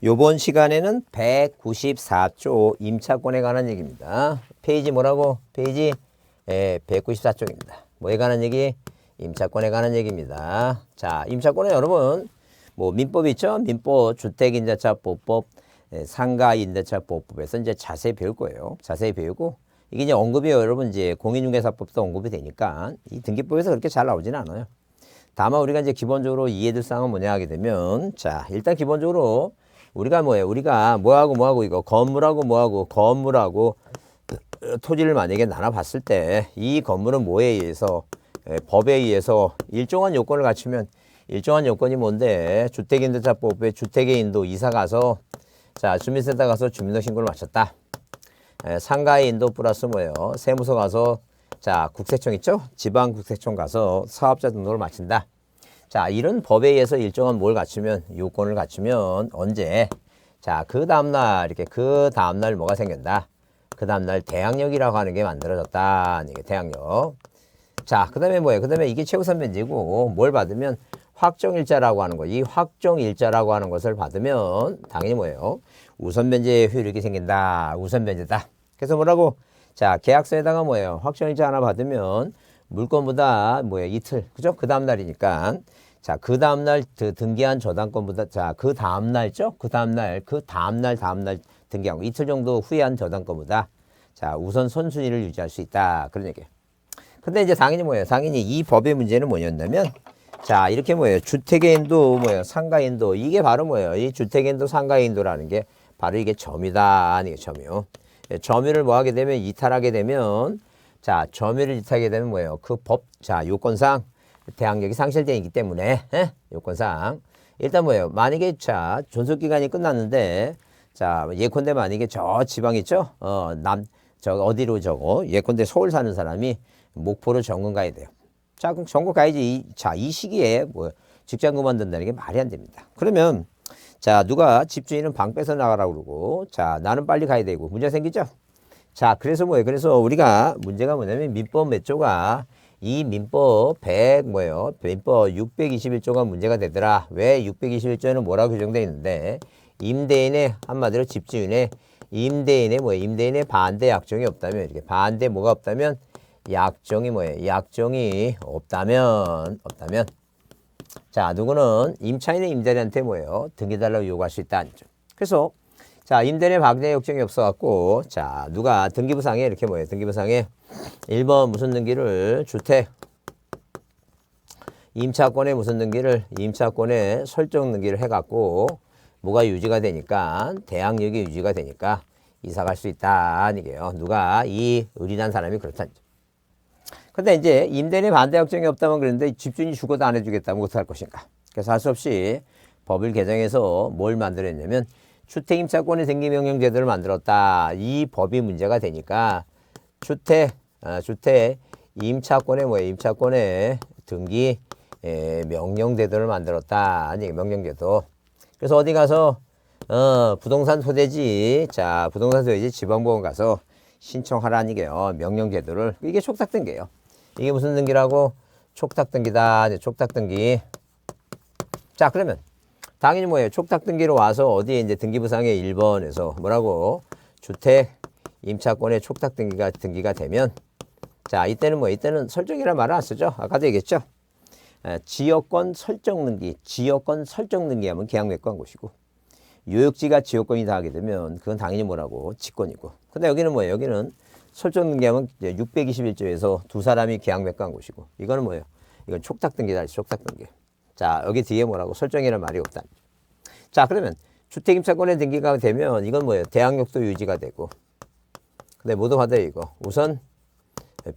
요번 시간에는 194조 임차권에 관한 얘기입니다. 페이지 뭐라고? 페이지 194쪽입니다. 뭐에 관한 얘기? 임차권에 관한 얘기입니다. 자, 임차권에 여러분 뭐 민법 있죠? 민법, 주택임대차보호법, 상가임대차보호법에서 이제 자세히 배울 거예요. 자세히 배우고 이게 이제 언급이 여러분 이제 공인중개사법도 언급이 되니까 이 등기법에서 그렇게 잘 나오지는 않아요. 다만 우리가 이제 기본적으로 이해될 사항은 뭐냐 하게 되면, 자, 일단 기본적으로 우리가 뭐예요? 우리가 뭐하고 이거 건물하고 토지를 만약에 나눠봤을 때 이 건물은 뭐에 의해서 법에 의해서 일정한 요건을 갖추면, 일정한 요건이 뭔데? 주택임대차법에 주택의인도 이사 가서, 자, 주민센터 가서 주민등록신고를 마쳤다. 상가의인도 플러스 뭐예요? 세무서 가서, 자, 국세청 있죠? 지방국세청 가서 사업자 등록을 마친다. 자, 이런 법에 의해서 일정한 뭘 갖추면, 요건을 갖추면 언제? 자, 그 다음날 이렇게 그 다음날 뭐가 생긴다? 그 다음날 대항력이라고 하는 게 만들어졌다. 이게 대항력. 자, 그 다음에 뭐예요? 그 다음에 이게 최우선 변제고 뭘 받으면 확정일자라고 하는 거. 이 확정일자라고 하는 것을 받으면 당연히 뭐예요? 우선 변제 효력이 생긴다. 우선 변제다. 그래서 뭐라고? 자, 계약서에다가 뭐예요? 확정일자 하나 받으면 물건보다 뭐예요? 이틀. 그죠? 그 다음날이니까. 자, 그 다음날 등기한 저당권보다, 자, 그 다음날죠? 그 다음날 등기한 거. 이틀 정도 후에 한 저당권보다, 자, 우선 선순위를 유지할 수 있다. 그런 얘기예요. 근데 이제 당연히 뭐예요? 당연히 이 법의 문제는 뭐였냐면, 자, 이렇게 뭐예요? 주택의인도 뭐예요? 상가인도. 이게 바로 뭐예요? 이 주택의인도 상가인도라는 게 바로 이게 점유다. 아니에요, 점유. 점유를 뭐 하게 되면, 이탈하게 되면, 자, 점유를 이탈하게 되면 뭐예요? 그 법, 자, 요건상 대항력이 상실되어 있기 때문에, 요건상. 일단 뭐예요? 만약에, 자, 존속기간이 끝났는데, 자, 예컨대 만약에 저 지방 있죠? 어디로 예컨대 서울 사는 사람이 목포로 전군 가야 돼요. 자, 그럼 전국 가야지. 이 시기에 뭐 직장 그만둔다는 게 말이 안 됩니다. 그러면, 자, 누가 집주인은 방 뺏어 나가라고 그러고, 자, 나는 빨리 가야 되고, 문제 생기죠? 자, 그래서 뭐예요? 그래서 우리가 문제가 뭐냐면 민법 몇 조가 이 민법 민법 621조가 문제가 되더라. 왜 621조에는 뭐라고 규정되어 있는데, 임대인의, 한마디로 집주인의 임대인의 반대 약정이 없다면, 이렇게 반대 뭐가 없다면, 약정이 약정이 없다면. 자, 누구는 임차인의 임대인한테 등기달라고 요구할 수 있다. 그래서, 자, 임대인의 반대 약정이 없어갖고, 자, 누가 등기부상에 이렇게 등기부상에 1번 무슨 등기를 주택, 임차권의 무슨 등기를, 임차권의 설정 등기를 해갖고, 뭐가 유지가 되니까, 대항력이 유지가 되니까, 이사 갈 수 있다. 이게요. 누가 이 의리난 사람이 그렇다는 거죠. 근데 이제 임대인의 반대 약정이 없다면 그랬는데 집주인이 죽어도 안 해주겠다면 어떻게 할 것인가. 그래서 할 수 없이 법을 개정해서 뭘 만들었냐면 주택임차권의 등기명령제도를 만들었다. 이 법이 문제가 되니까 주택 임차권의 등기 명령제도를 만들었다. 아니 명령제도. 그래서 어디 가서 부동산 소재지, 자, 부동산 소재지 지방법원 가서 신청하라는 얘기예요. 명령제도를. 이게 촉탁등기예요. 이게 무슨 등기라고? 촉탁등기다. 촉탁등기. 자, 그러면 당연히 뭐예요? 촉탁등기로 와서 어디에 이제 등기부상의 1번에서 뭐라고? 주택 임차권의 촉탁등기가 되면, 자, 이때는 이때는 설정이란 말을 안 쓰죠. 아까도 얘기했죠. 지역권 설정 등기 하면 계약매매한 곳이고, 요역지가 지역권이 하게 되면 그건 당연히 직권이고. 근데 여기는 여기는 설정 등기하면 621조에서 두 사람이 계약매매한 곳이고, 이거는 이건 촉탁등기다. 촉탁등기. 자, 여기 뒤에 설정이라는 말이 없다. 자, 그러면 주택임차권의 등기가 되면 이건 대항력도 유지가 되고. 근데 모두 받아요, 이거. 우선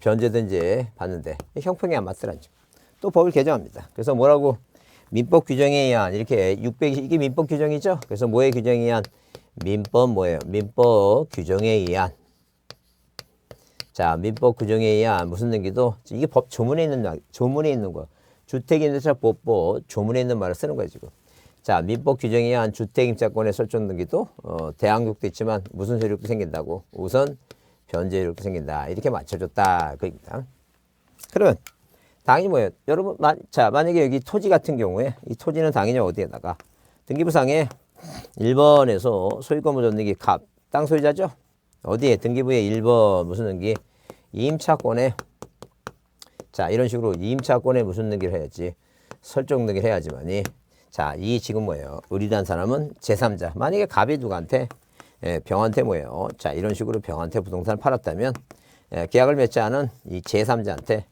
변제든지 받는데 형평이 안 맞더라는 점. 또 법을 개정합니다. 그래서 민법 규정에 의한 이게 민법 규정이죠. 그래서 뭐의 규정에 의한 민법 규정에 의한, 자, 민법 규정에 의한 무슨 등기도 이게 법 조문에 있는 거. 주택임대차보호법 조문에 있는 말을 쓰는 거예요, 지금. 자, 민법 규정에 의한 주택임차권의 설정 등기도 대항력도 있지만 무슨 효력도 생긴다고. 우선 변제 효력도 생긴다. 이렇게 맞춰줬다. 그입니다. 그러면 당연히 여러분, 자, 만약에 여기 토지 같은 경우에 이 토지는 당연히 어디에다가 등기부상에 1번에서 소유권 보존등기 갑, 땅 소유자죠? 어디에? 등기부에 1번 무슨 등기? 임차권에. 자, 이런 식으로 임차권에 무슨 등기를 해야지? 설정 등기를 해야지만이. 자, 이 지금 뭐예요? 을이란 사람은 제3자. 만약에 갑이 누구한테? 병한테 뭐예요? 자, 이런 식으로 병한테 부동산을 팔았다면 계약을 맺지 않은 이 제3자한테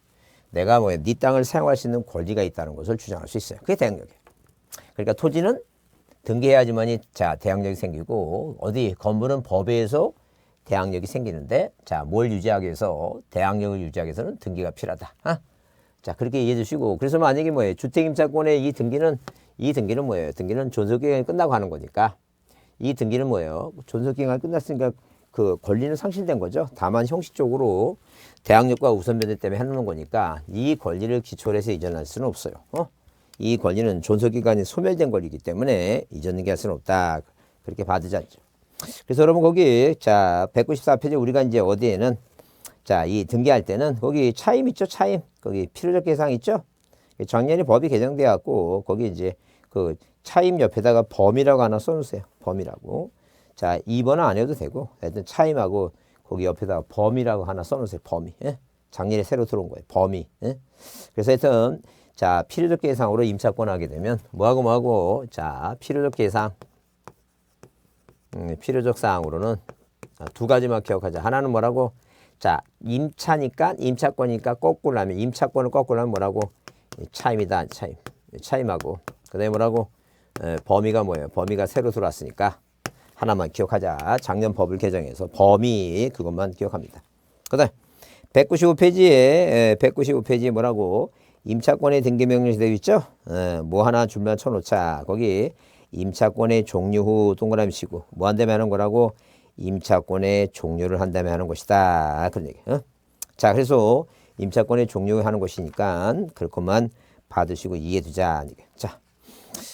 내가 뭐예요? 네 땅을 사용할 수 있는 권리가 있다는 것을 주장할 수 있어요. 그게 대항력이에요. 그러니까 토지는 등기해야지만이 자, 대항력이 생기고 어디? 건물은 법에 의해서 대항력이 생기는데 자, 뭘 유지하기 위해서 대항력을 유지하기 위해서는 등기가 필요하다. 자, 그렇게 이해해 주시고 그래서 만약에 뭐예요? 주택임차권의 이 등기는 뭐예요? 등기는 존속기간이 끝나고 하는 거니까 이 등기는 뭐예요? 존속기간이 끝났으니까 그 권리는 상실된 거죠. 다만 형식적으로 대항력과 우선변제 때문에 해놓는 거니까 이 권리를 기초로 해서 이전할 수는 없어요. 이 권리는 존속기간이 소멸된 권리이기 때문에 이전 등기할 수는 없다. 그렇게 봐두지 않죠. 그래서 여러분 거기 자 194페이지 우리가 이제 어디에는 자 이 등기할 때는 거기 차임 있죠. 차임 거기 필요적 계상 있죠. 작년에 법이 개정돼 갖고 거기 이제 그 차임 옆에다가 범위라고 하나 써놓으세요. 범위라고. 자 2번은 안 해도 되고 하여튼 차임하고 거기 옆에다가 범위라고 하나 써놓으세요. 범위. 예? 작년에 새로 들어온 거예요. 범위. 예? 그래서 하여튼 자 필요적 계상으로 임차권 하게 되면 뭐하고 자 필요적 계상 필요적 사항으로는 두 가지만 기억하자. 하나는 뭐라고? 자, 임차니까 임차권이니까 거꾸로 하면 임차권을 거꾸로 하면 뭐라고? 차임이다. 차임. 차임하고 그다음에 뭐라고? 범위가 뭐예요? 범위가 새로 들어왔으니까 하나만 기억하자. 작년 법을 개정해서 범위 그것만 기억합니다. 그다음 195페이지에 뭐라고? 임차권의 등기 명령시 되어 있죠? 뭐 하나 줄만 쳐놓자. 거기 임차권의 종료 후 동그라미 치고 뭐 한다면 하는 거라고? 임차권의 종료를 한다면 하는 것이다. 그런 얘기. 자, 그래서 임차권의 종료하는 것이니까 그렇게만 받으시고 이해해두자. 자,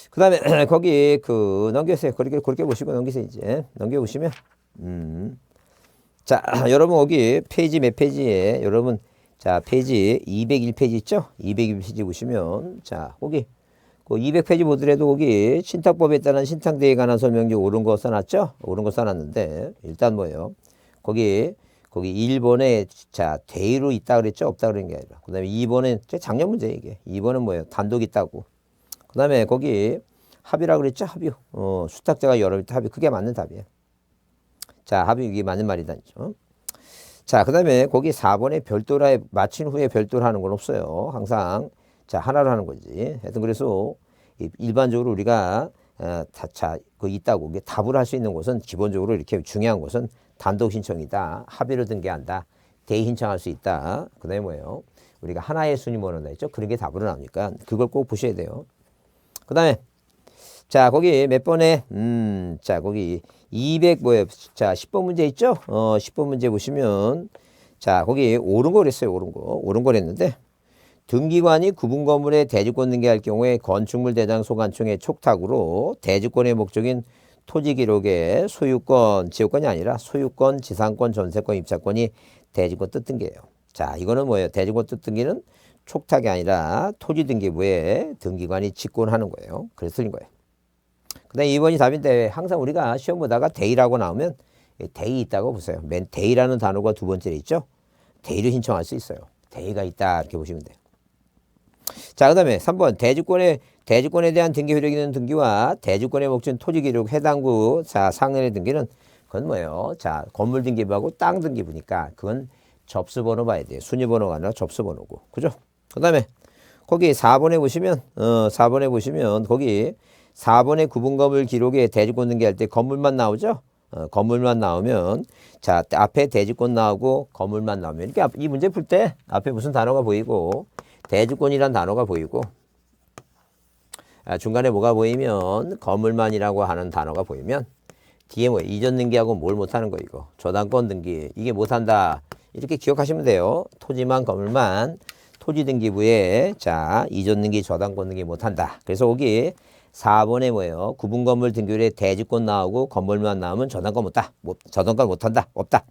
그 다음에 거기 그 넘겨주세요. 그렇게 보시고 넘기세요. 이제 넘겨보시면 자, 여러분 거기 페이지 몇 페이지에 여러분 자 페이지 201페이지 있죠? 201페이지 보시면 자 거기 그 200페이지 보더라도 거기 신탁법에 따른 신탁대에 관한 설명지 옳은 거 써놨죠? 옳은 거 써놨는데 일단 뭐예요? 거기 1번에 자 대의로 있다 그랬죠? 없다 그런 게 아니라 그 다음에 2번은 작년 문제 이게 2번은 뭐예요? 단독 있다고 그 다음에 거기 합의라 그랬죠? 합의 수탁자가 여러 때 합의 그게 맞는 답이에요. 자 합의 이게 맞는 말이다. 자 그 다음에 거기 4번에 별도로 마친 후에 별도로 하는 건 없어요. 항상 자 하나로 하는 거지. 하여튼 그래서 일반적으로 우리가 그 있다고 이게 답을 할 수 있는 것은 기본적으로 이렇게 중요한 것은 단독 신청이다. 합의로 등기한다. 대의 신청할 수 있다. 그다음에 뭐예요? 우리가 하나의 순위 모는다 했죠. 그런 게 답으로 나오니까 그걸 꼭 보셔야 돼요. 그다음에 자 거기 몇 번에 자 거기 200 뭐예요? 자 10번 문제 있죠? 10번 문제 보시면 자 거기 옳은 거 그랬어요. 옳은 거 그랬는데 등기관이 구분 건물에 대주권 등기할 경우에 건축물 대장 소관청의 촉탁으로 대주권의 목적인 토지 기록에 소유권, 지역권이 아니라 소유권, 지상권, 전세권, 입차권이 대주권 뜻 등기예요. 자, 이거는 뭐예요? 대주권 뜻 등기는 촉탁이 아니라 토지 등기부에 등기관이 직권하는 거예요. 그래서 틀린 거예요. 그다음에 2번이 답인데 항상 우리가 시험 보다가 대의라고 나오면 대의 있다고 보세요. 맨 대의라는 단어가 두 번째에 있죠. 대의를 신청할 수 있어요. 대의가 있다 이렇게 보시면 돼요. 자, 그 다음에 3번 대주권에 대한 등기 효력 있는 등기와 대주권의 목적인 토지 기록 해당구 자 상년의 등기는 그건 뭐예요? 자 건물 등기부하고 땅 등기부니까 그건 접수번호 봐야 돼요. 순위번호가 아니라 접수번호고 그죠? 그 다음에 거기 4번에 보시면 4번에 보시면 거기 4번의 구분건물 기록에 대주권 등기할 때 건물만 나오죠? 건물만 나오면 자 앞에 대주권 나오고 건물만 나오면 이렇게 이 문제 풀 때 앞에 무슨 단어가 보이고 대주권이란 단어가 보이고 중간에 뭐가 보이면 건물만이라고 하는 단어가 보이면 뒤에 뭐 이전 등기하고 뭘 못하는 거 이거 저당권 등기 이게 못한다 이렇게 기억하시면 돼요. 토지만 건물만 토지 등기부에 자 이전 등기 저당권 등기 못한다. 그래서 여기 4번에 뭐예요? 구분 건물 등기율에 대주권 나오고 건물만 나오면 저당권 못한다. 없다.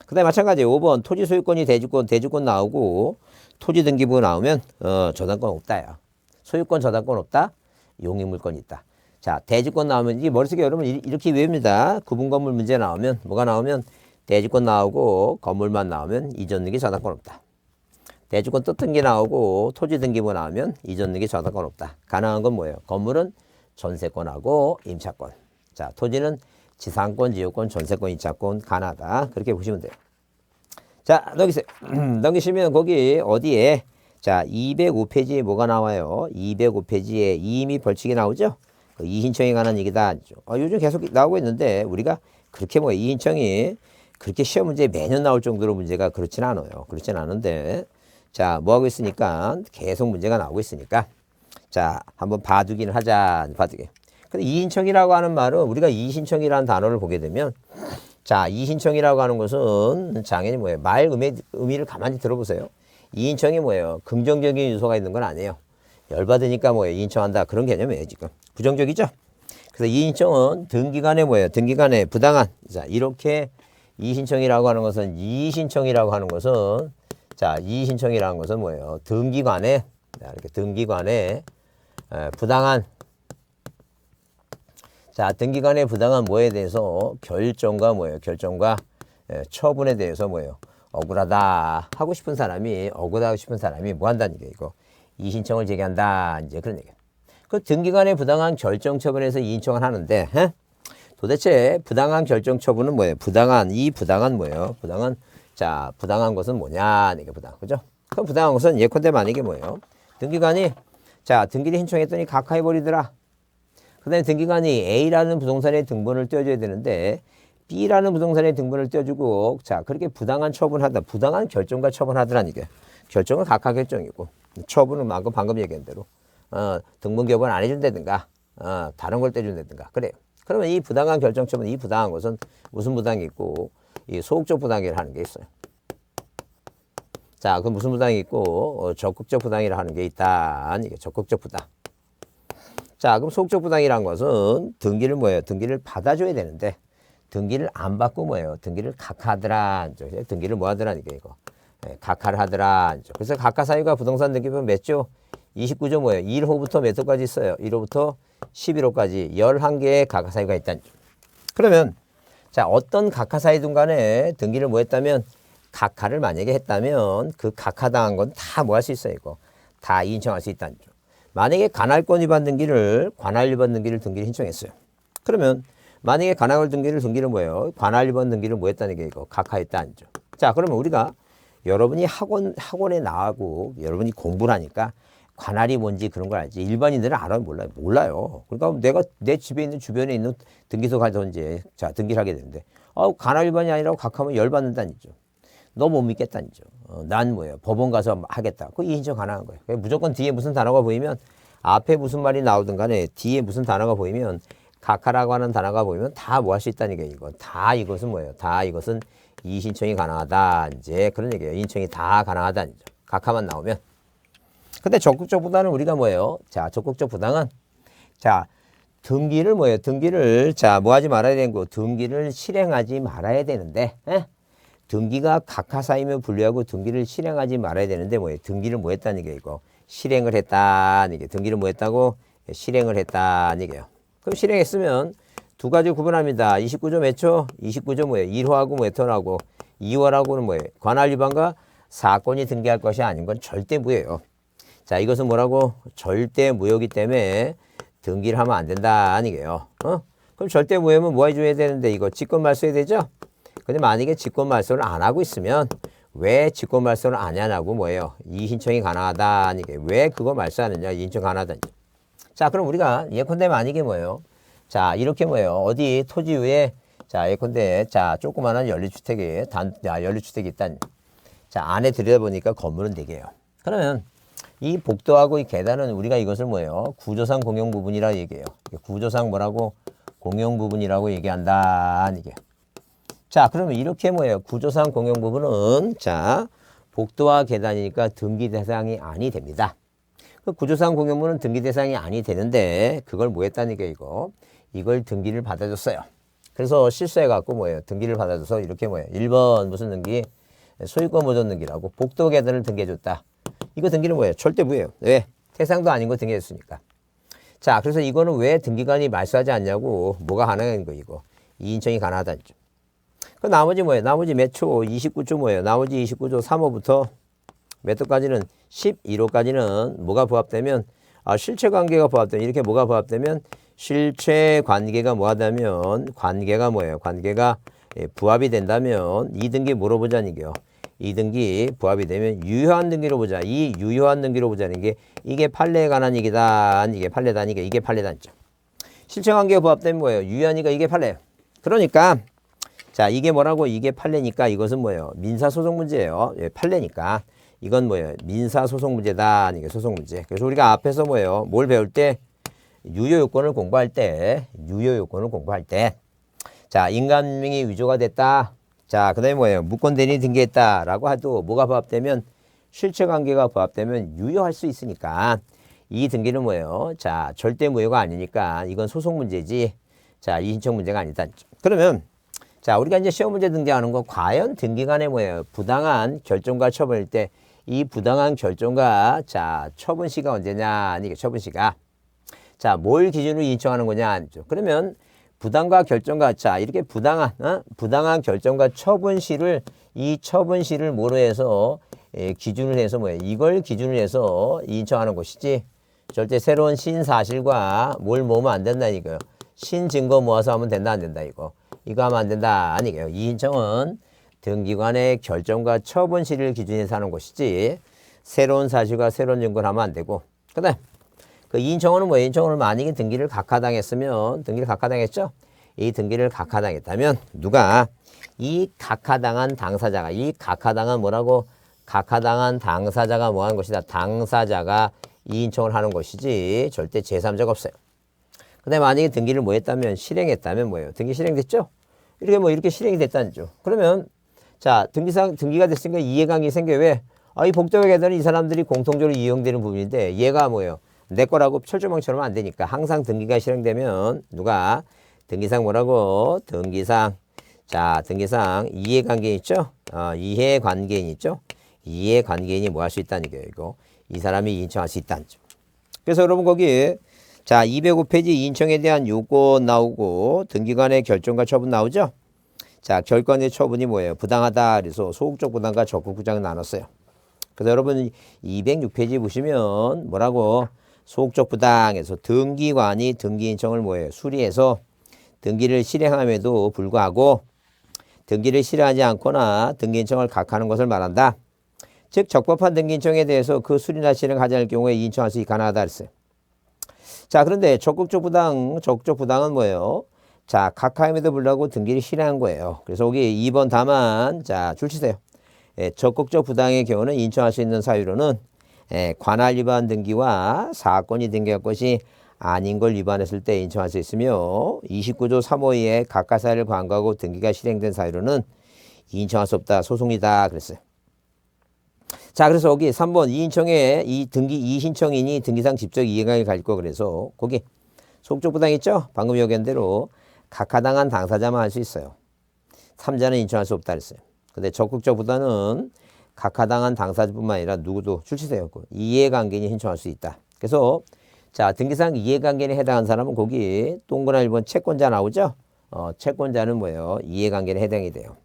그 다음에 마찬가지 5번 토지 소유권이 대주권 나오고 토지 등기부 나오면 저당권 없다요. 소유권 저당권 없다. 용익물권이 있다. 자, 대지권 나오면 이 머릿속에 여러분 이렇게 외웁니다. 구분 건물 문제 나오면 뭐가 나오면 대지권 나오고 건물만 나오면 이전 등기 저당권 없다. 대지권 뜻 등기 나오고 토지 등기부 나오면 이전 등기 저당권 없다. 가능한 건 뭐예요? 건물은 전세권하고 임차권. 자, 토지는 지상권, 지역권, 전세권, 임차권 가능하다. 그렇게 보시면 돼요. 자, 넘기세요. 넘기시면 거기 어디에 자, 205페이지에 뭐가 나와요? 205페이지에 이의 벌칙이 나오죠? 그 이신청에 관한 얘기다. 요즘 계속 나오고 있는데 우리가 그렇게 뭐 이신청이 그렇게 시험 문제에 매년 나올 정도로 문제가 그렇진 않아요. 그렇진 않은데 자, 뭐 하고 있으니까 계속 문제가 나오고 있으니까 자, 한번 봐두기는 하자. 봐두기. 근데 이신청이라고 하는 말은 우리가 이신청이라는 단어를 보게 되면 자, 이신청이라고 하는 것은 장애는 뭐예요? 말 의미를 가만히 들어보세요. 이인청이 뭐예요? 긍정적인 요소가 있는 건 아니에요. 열받으니까 뭐예요? 이인청한다. 그런 개념이에요, 지금. 부정적이죠? 그래서 이인청은 등기간에 뭐예요? 등기간에 부당한. 자, 이렇게 이신청이라고 하는 것은 이신청이라고 하는 것은 자, 이신청이라는 것은 뭐예요? 등기관에 자, 이렇게 등기관에 부당한 자, 등기관에 부당한 뭐에 대해서 결정과 뭐예요? 결정과 처분에 대해서 뭐예요? 억울하다 하고 싶은 사람이 억울하고 싶은 사람이 뭐 한다는 게 이거 이신청을 제기한다 이제 그런 얘기예요. 그 등기관의 부당한 결정 처분에서 이인청을 하는데 도대체 부당한 결정 처분은 뭐예요? 이 부당한 뭐예요? 부당한 것은 뭐냐 이게 부당 그죠? 그 부당한 것은 예컨대 만약에 뭐예요? 등기관이 자 등기를 신청했더니 각하해 버리더라. 그다음에 등기관이 A라는 부동산에 등본을 떼어줘야 되는데 B라는 부동산에 등본을 떼어주고 자 그렇게 부당한 처분하다 부당한 결정과 처분하더라는 게 결정은 각하 결정이고 처분은 방금 얘기한 대로 등본 교본 안 해준다든가 다른 걸 떼준다든가 그래요. 그러면 이 부당한 결정 처분 이 부당한 것은 무슨 부당이 있고 이 소극적 부당이라 하는 게 있어요. 자, 그 무슨 부당이 있고 적극적 부당이라 하는 게 있다. 이게 적극적 부당. 자, 그럼 소극적 부당이란 것은 등기를 뭐예요? 등기를 받아줘야 되는데 등기를 안 받고 뭐예요? 등기를 각하하더라. 등기를 뭐 하더라 이게 이거. 각하를 하더라. 그래서 각하 사유가 부동산 등기부는 몇 조? 29조 뭐예요? 1호부터 몇 호까지 있어요? 1호부터 11호까지 11개의 각하 사유가 있다는 점. 그러면 자, 어떤 각하 사유든 간에 등기를 뭐 했다면 각하를 만약에 했다면 그 각하당한 건 다 뭐 할 수 있어요, 이거. 다 인정할 수 있다는 점. 만약에 관할권 위반 등기를 등기를 신청했어요. 그러면 만약에 등기를 뭐예요? 관할 위반 등기를 뭐 했다는 게 이거 각하했다는 점. 자, 그러면 우리가 여러분이 학원에 나가고 여러분이 공부를 하니까 관할이 뭔지 그런 걸 알지. 일반인들은 알아요? 몰라요. 그러니까 내가 내 집에 있는 주변에 있는 등기소 가서 자, 등기를 하게 되는데 관할 위반이 아니라고 각하면 열받는다니죠. 너 못 믿겠다니죠. 난 뭐예요? 법원 가서 하겠다. 그거 이인청 가능한 거예요. 무조건 뒤에 무슨 단어가 보이면 앞에 무슨 말이 나오든 간에 뒤에 무슨 단어가 보이면 각하라고 하는 단어가 보이면 다 뭐 할 수 있다는 게 이거. 다 이것은 뭐예요? 다 이것은 이신청이 가능하다. 이제 그런 얘기예요. 인청이 다 가능하다. 각하만 나오면. 근데 적극적 부당은 우리가 뭐예요? 자, 적극적 부당은 자, 등기를 뭐예요? 등기를 자, 뭐 하지 말아야 되는 거? 등기를 실행하지 말아야 되는데. 등기가 각하사이면 분류하고 등기를 실행하지 말아야 되는데 뭐예요? 등기를 뭐 했다는 게 이거. 실행을 했다는 게. 등기를 뭐 했다고? 실행을 했다는 얘기예요. 그럼 실행했으면 두 가지 구분합니다. 29조 몇 초? 29조 뭐예요? 1호하고 몇 호라고? 2호라고는 뭐예요? 관할 위반과 사건이 등기할 것이 아닌 건 절대 무예요. 자, 이것은 뭐라고? 절대 무효이기 때문에 등기를 하면 안 된다는 얘기예요. 그럼 절대 무효면 뭐 해줘야 되는데 이거 직권 말소해야 되죠? 근데 만약에 직권 말소를 안 하고 있으면 왜 직권 말소를 안 하냐고 뭐예요? 이신청이 가능하다는 게 왜 그거 말소하느냐? 이신청 가능하다니. 자, 그럼 우리가 예컨대 만약에 뭐예요? 자, 이렇게 뭐예요? 어디 토지 위에 자, 예컨대 자, 조그마한 연립주택이 연립주택이 있다니. 자, 안에 들여다보니까 건물은 4개예요. 그러면 이 복도하고 이 계단은 우리가 이것을 뭐예요? 구조상 공용 부분이라고 얘기해요. 구조상 뭐라고? 공용 부분이라고 얘기한다. 이게. 자, 그러면 이렇게 뭐예요? 구조상 공용 부분은 자, 복도와 계단이니까 등기 대상이 아니 됩니다. 그 구조상 공용 부분은 등기 대상이 아니 되는데 그걸 뭐 했다는 게 이거. 이걸 등기를 받아줬어요. 그래서 실수해 갖고 뭐예요? 등기를 받아줘서 이렇게 뭐예요? 1번 무슨 등기? 소유권 보존 등기라고 복도 계단을 등기해 줬다. 이거 등기는 뭐예요? 절대 무예요. 왜? 대상도 아닌 거 등기했으니까. 자, 그래서 이거는 왜 등기관이 말소하지 않냐고. 뭐가 가능한 거 이거. 이인청이 가능하다. 그 나머지 뭐예요? 나머지 몇 초? 29조 뭐예요? 나머지 29조 3호부터 몇 호까지는 11호까지는 뭐가 부합되면 실체관계가 부합되면 이렇게 뭐가 부합되면 실체관계가 뭐하다면 관계가 뭐예요? 관계가 부합이 된다면 이 등기 물어보자는 게요. 이 등기 부합이 되면 유효한 등기로 보자. 이 유효한 등기로 보자는 게 이게 판례에 관한 얘기다. 이게 판례다니까 이게 판례단죠. 실체관계가 부합되면 뭐예요? 유효하니까 이게 판례예요. 그러니까 자 이게 뭐라고? 이게 판례니까 이것은 뭐예요? 민사소송 문제예요. 예, 판례니까 이건 뭐예요? 민사소송 문제다. 이게 소송 문제. 그래서 우리가 앞에서 뭐예요? 뭘 배울 때 유효요건을 공부할 때 자 인감명의 위조가 됐다. 자 그 다음에 뭐예요? 무권대리인이 등기했다라고 해도 뭐가 부합되면 실체관계가 부합되면 유효할 수 있으니까 이 등기는 뭐예요? 자 절대 무효가 아니니까 이건 소송 문제지. 자 이신청 문제가 아니다. 그러면 자 우리가 이제 시험 문제 등기하는 거 과연 등기관의 뭐예요? 부당한 결정과 처분일 때 이 부당한 결정과 자 처분 시가 언제냐? 이게 처분 시가 자 뭘 기준으로 인정하는 거냐? 그러면 부당과 결정과 자 이렇게 부당한 결정과 처분 시를 이 처분 시를 뭐로 해서 기준을 해서 뭐예요? 이걸 기준으로 해서 인정하는 것이지. 절대 새로운 신사실과 뭘 모으면 안 된다 이거요. 신증거 모아서 하면 된다 안 된다 이거. 이거 하면 안 된다 아니게요. 이 인정은 등기관의 결정과 처분 시를 기준해서 하는 것이지 새로운 사실과 새로운 증거를 하면 안 되고. 그다음 그 인청원은 뭐예요? 인청원은 만약에 등기를 각하당했으면 등기를 각하당했죠? 이 등기를 각하당했다면 누가 이 각하당한 당사자가 이 각하당한 뭐라고? 각하당한 당사자가 뭐 하는 것이다. 당사자가 이인청을 하는 것이지 절대 제3자가 없어요. 근데 만약에 등기를 뭐 했다면 실행했다면 뭐예요? 등기 실행됐죠? 이렇게 뭐 이렇게 실행이 됐다는 죠. 그러면 자 등기가 됐으니까 이해관계 생겨요. 왜? 이 복잡하게 계단은 이 사람들이 공통적으로 이용되는 부분인데 얘가 뭐예요? 내 거라고 철조망처럼 안 되니까 항상 등기가 실행되면 누가 등기상 뭐라고? 등기상 이해관계인 있죠? 이해관계인 있죠? 이해관계인이 뭐 할 수 있다는 거예요. 이거 이 사람이 인청할 수 있다는 점. 그래서 여러분 거기 자 205페이지 인청에 대한 요건 나오고 등기관의 결정과 처분 나오죠? 자 결권의 처분이 뭐예요? 부당하다. 그래서 소극적 부당과 적극 부당을 나눴어요. 그래서 여러분 206페이지 보시면 뭐라고? 소극적 부당에서 등기관이 등기 인청을 뭐예요? 수리해서 등기를 실행함에도 불구하고 등기를 실행하지 않거나 등기 인청을 각하는 것을 말한다. 즉 적법한 등기 인청에 대해서 그 수리나 실행하지 않을 경우에 인청할 수 가능하다 했어요. 자 그런데 적극적 부당은 뭐예요? 자 각하임에도 불구하고 등기를 실행한 거예요. 그래서 여기 2번 다만 자 줄 치세요. 적극적 부당의 경우는 인청할 수 있는 사유로는 관할 위반 등기와 사건이 등기할 것이 아닌 걸 위반했을 때 인청할 수 있으며 29조 3호의 각하 사유를 관과하고 등기가 실행된 사유로는 인청할 수 없다. 소송이다. 그랬어요. 자 그래서 여기 3번 이 등기 이신청인이 등기상 직접 이해관계를 가질 거 그래서 거기 소극적 부당 있죠? 방금 얘기한 대로 각하당한 당사자만 할 수 있어요. 3자는 인청할 수 없다 그랬어요. 근데 적극적 부당은 각하당한 당사자뿐만 아니라 누구도 출치세요. 이해관계인이 신청할 수 있다. 그래서 자 등기상 이해관계인에 해당한 사람은 거기 동그라미 1번 채권자 나오죠? 채권자는 뭐예요? 이해관계인에 해당이 돼요.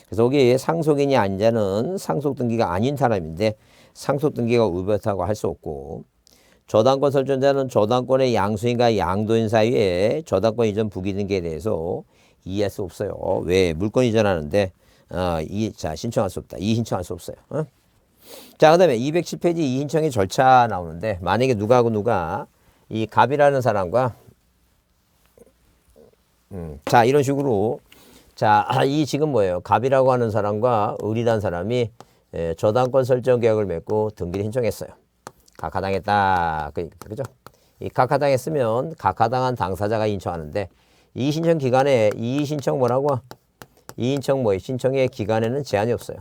그래서 여기 상속인이 아닌 자는 상속 등기가 아닌 사람인데 상속 등기가 의무하다고 할 수 없고 저당권 설정자는 저당권의 양수인과 양도인 사이에 저당권 이전 부기 등기에 대해서 이해할 수 없어요. 왜? 물권 이전하는데 신청할 수 없다. 이신청할 수 없어요. 자, 그 다음에 207페이지 이신청의 절차 나오는데 만약에 누가 이 갑이라는 사람과 자 이런 식으로 자 이 지금 뭐예요? 갑이라고 하는 사람과 을이라는 사람이 저당권 설정 계약을 맺고 등기를 신청했어요. 각하당했다. 그죠? 이 각하당했으면 각하당한 당사자가 인청하는데 이 신청 기간에 이 신청 뭐라고? 신청의 기간에는 제한이 없어요.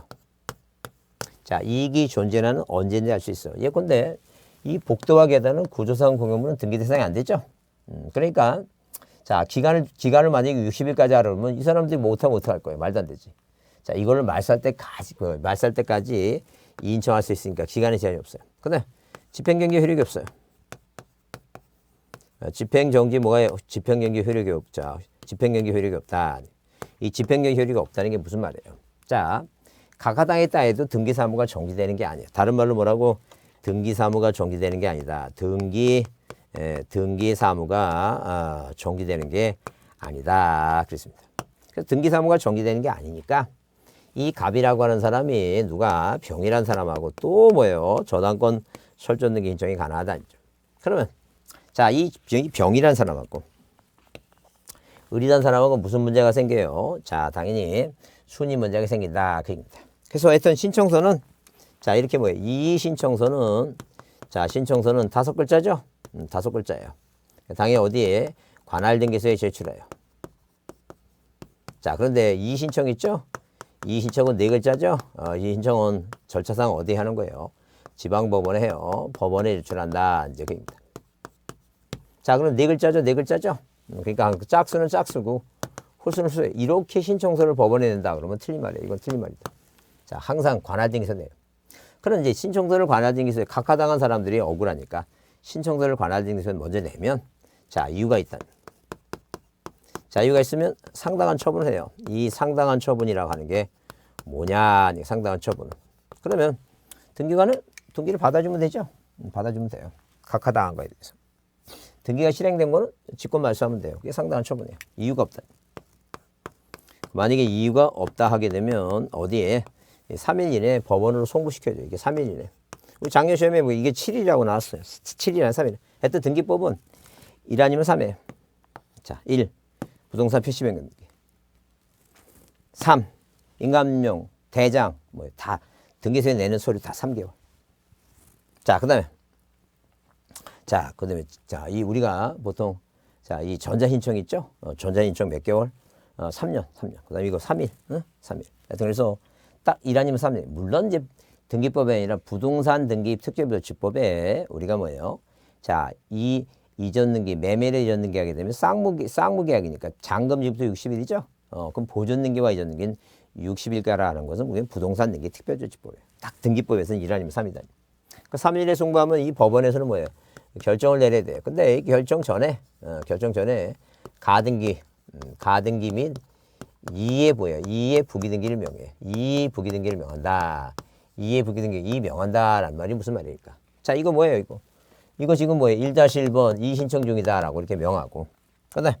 자, 이익이 존재하는 언제든지 할 수 있어요. 예컨대 이 복도와 계단은 구조상 공유물은 등기 대상이 안 되죠. 그러니까 자 기간을 만약에 60일까지 하려면 이 사람들이 못하면 어떡할 거예요? 말도 안 되지. 자, 이거를 말살 때까지 인청할 수 있으니까 기간에 제한이 없어요. 근데 집행경계 효력이 없어요. 집행정지 뭐가 집행정지 효력이 없자. 집행정지 효력이 없다. 이 집행정지 효력이 없다는 게 무슨 말이에요? 자, 각하당했다 해도 등기사무가 정지되는 게 아니에요. 다른 말로 뭐라고? 등기사무가 정지되는 게 아니다. 등기사무가 정지되는 게 아니다. 그렇습니다. 그래서 등기사무가 정지되는 게 아니니까 이 갑이라고 하는 사람이 누가 병이란 사람하고 또 뭐예요? 저당권 설정 등기 신청이 가능하다. 그러면 자, 이 병이란 사람하고 을이란 사람하고 무슨 문제가 생겨요? 자, 당연히 순위 문제가 생긴다. 그 얘기입니다. 그래서 하여튼 신청서는 자, 이렇게 뭐예요? 이 신청서는 자, 신청서는 5글자죠? 5글자예요. 당연히 어디에? 관할등기소에 제출해요. 자, 그런데 이 신청 있죠? 이 신청은 4글자죠? 이 신청은 절차상 어디에 하는 거예요? 지방법원에 해요. 법원에 제출한다. 이제 그입니다. 자, 그럼 4글자죠? 4글자죠? 그러니까 짝수는 짝수고 홀수는 홀수. 이렇게 신청서를 법원에 낸다. 그러면 틀린 말이에요. 이건 틀린 말이다. 자, 항상 관할등기소 내요. 그럼 이제 신청서를 관할등기소에 각하당한 사람들이 억울하니까 신청서를 관할등기소에 먼저 내면 자, 이유가 있다. 자, 이유가 있으면 상당한 처분을 해요. 이 상당한 처분이라고 하는 게 뭐냐? 상당한 처분은. 그러면 등기관은 등기를 받아주면 되죠. 받아주면 돼요. 각하당한 거에 대해서. 등기가 실행된 거는 직권 말소하면 돼요. 그게 상당한 처분이에요. 이유가 없다. 만약에 이유가 없다 하게 되면 어디에 3일 이내에 법원으로 송부시켜줘요. 이게 3일 이내. 우리 작년 시험에 뭐 이게 7일이라고 나왔어요. 7일이나 3일. 하여튼 등기법은 1 아니면 3회. 자, 1. 부동산 표시변경 등기. 3. 인감명, 대장, 뭐 다 등기소에 내는 소리 다 3개월. 자, 그다음에 자, 이 우리가 보통 자, 이 전자신청 있죠? 전자신청 몇 개월? 3년. 그다음에 이거 3일. 3일. 하여튼 그래서 딱 1 아니면 3일. 물론 이제 등기법이 아니라 부동산 등기 특별조치법에 우리가 뭐예요? 자, 이 이전 등기, 매매를 이전 등기 하게 되면 쌍무계약이니까 잔금지부터 60일이죠? 그럼 보존 등기와 이전 등기는 60일가라는 것은 우리는 부동산 등기 특별조치법이에요. 딱 등기법에서는 1 아니면 3이다. 그 3일에 송부하면 이 법원에서는 뭐예요? 결정을 내려야 돼요. 근데 이 결정 전에 가등기 및 이의 뭐예요? 이의 부기등기를 명해. 이 부기등기를 명한다. 이의 부기등기 이 명한다라는 말이 무슨 말입니까? 자, 이거 뭐예요? 이거 지금 뭐예요? 1-1번 이 신청 중이다라고 이렇게 명하고. 그다음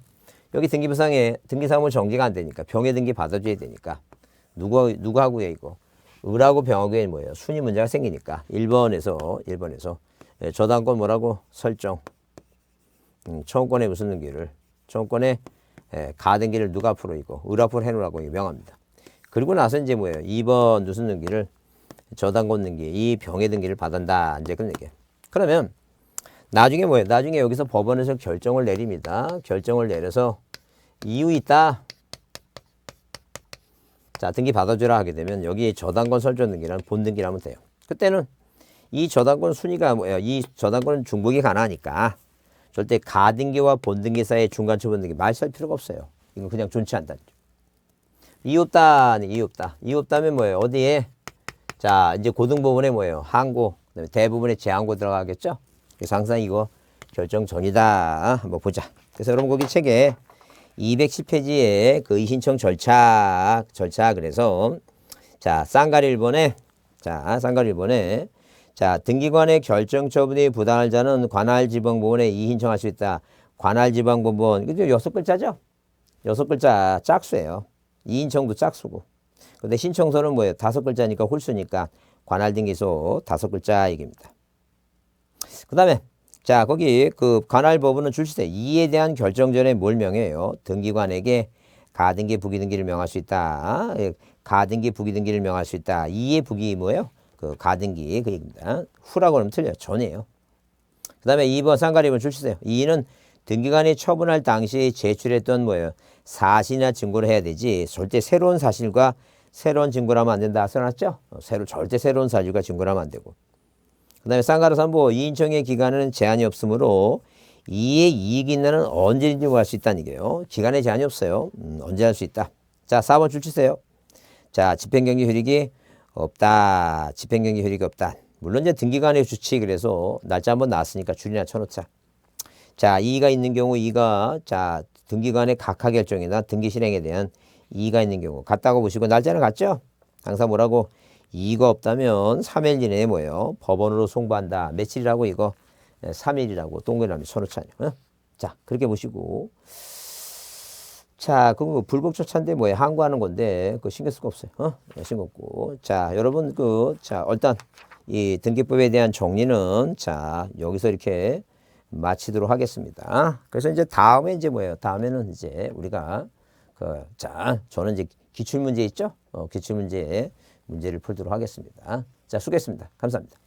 여기 등기부상에 등기사무 정지가 안 되니까 병의 등기 받아줘야 되니까 누구하고요 이거? 을하고 병하고에 뭐예요? 순위 문제가 생기니까 1번에서 저당권 뭐라고? 설정. 청구권의 무슨 등기를 청구권의 가등기를 누가 앞으로 이거 을 앞으로 해놓으라고 명합니다. 그리고 나서 이제 뭐예요? 2번 무슨 등기를 저당권 등기 이 병의 등기를 받았다. 이제 그런 얘기예요. 그러면 나중에 뭐예요? 나중에 여기서 법원에서 결정을 내립니다. 결정을 내려서 이유 있다. 자, 등기 받아주라 하게 되면 여기 저당권 설정 등기라는 본등기를 하면 돼요. 그때는 이 저당권 순위가 뭐예요? 이 저당권은 중복이 가능하니까 절대 가등기와 본등기 사이의 중간처분 등기 말 살 필요가 없어요. 이건 그냥 존치 않다. 이유 없다. 이유 없다. 이유 없다면 뭐예요? 어디에? 자, 이제 고등부분에 뭐예요? 항고, 그다음에 대부분에 제항고 들어가겠죠? 그래서 항상 이거 결정 전이다. 한번 보자. 그래서 여러분 거기 책에 210페이지에 그 이신청 절차 그래서 자, 쌍가리 1번에 자, 등기관의 결정 처분이 부당할 자는 관할지방법원에 이신청할 수 있다. 관할지방법원 이거 6글자죠? 6글자 짝수예요. 이인청도 짝수고. 근데 신청서는 뭐예요? 5글자니까 홀수니까 관할등기소 5글자 얘기입니다. 그 다음에 자, 거기 그 관할법원은 출시돼. 이에 대한 결정 전에 뭘 명해요? 등기관에게 가등기, 부기등기를 명할 수 있다. 가등기, 부기등기를 명할 수 있다. 이의 부기 뭐예요? 그 가등기 그 얘기입니다. 후라고 하면 틀려요. 전이에요. 그 다음에 2번 쌍가리본 출시돼요. 2는 등기관이 처분할 당시에 제출했던 뭐예요? 사실이나 증거를 해야 되지. 절대 새로운 사실과 새로운 증거를 하면 안 된다. 써놨죠? 절대 새로운 사실과 증거를 하면 안 되고. 그 다음에 쌍가루 3부 이인청의 기간은 제한이 없으므로 이의 이익이 있는 언제든지 할 수 있다는 얘기예요. 기간에 제한이 없어요. 언제 할 수 있다. 자, 4번 줄치세요. 자, 집행경기 효력이 없다. 집행경기 효력이 없다. 물론 이제 등기관의 주치 그래서 날짜 한번 나왔으니까 줄이나 쳐놓자. 자, 이의가 있는 경우 이의가 자, 등기관의 각하 결정이나 등기 실행에 대한 이의가 있는 경우 같다고 보시고 날짜는 같죠? 항상 뭐라고 이의가 없다면 3일 이내에 뭐예요? 법원으로 송부한다. 며칠이라고 이거 3일이라고 동그라미 쳐놓잖아요. 어? 자, 그렇게 보시고 자, 그거 불법조차인데 뭐예요? 항고하는 건데 그거 신경 쓸 거 없어요. 어? 신경 없고. 자, 여러분 자, 일단 이 등기법에 대한 정리는 자, 여기서 이렇게 마치도록 하겠습니다. 그래서 이제 다음에 이제 뭐예요? 다음에는 이제 우리가 자, 저는 이제 기출문제 있죠? 기출문제 문제를 풀도록 하겠습니다. 자, 수고했습니다. 감사합니다.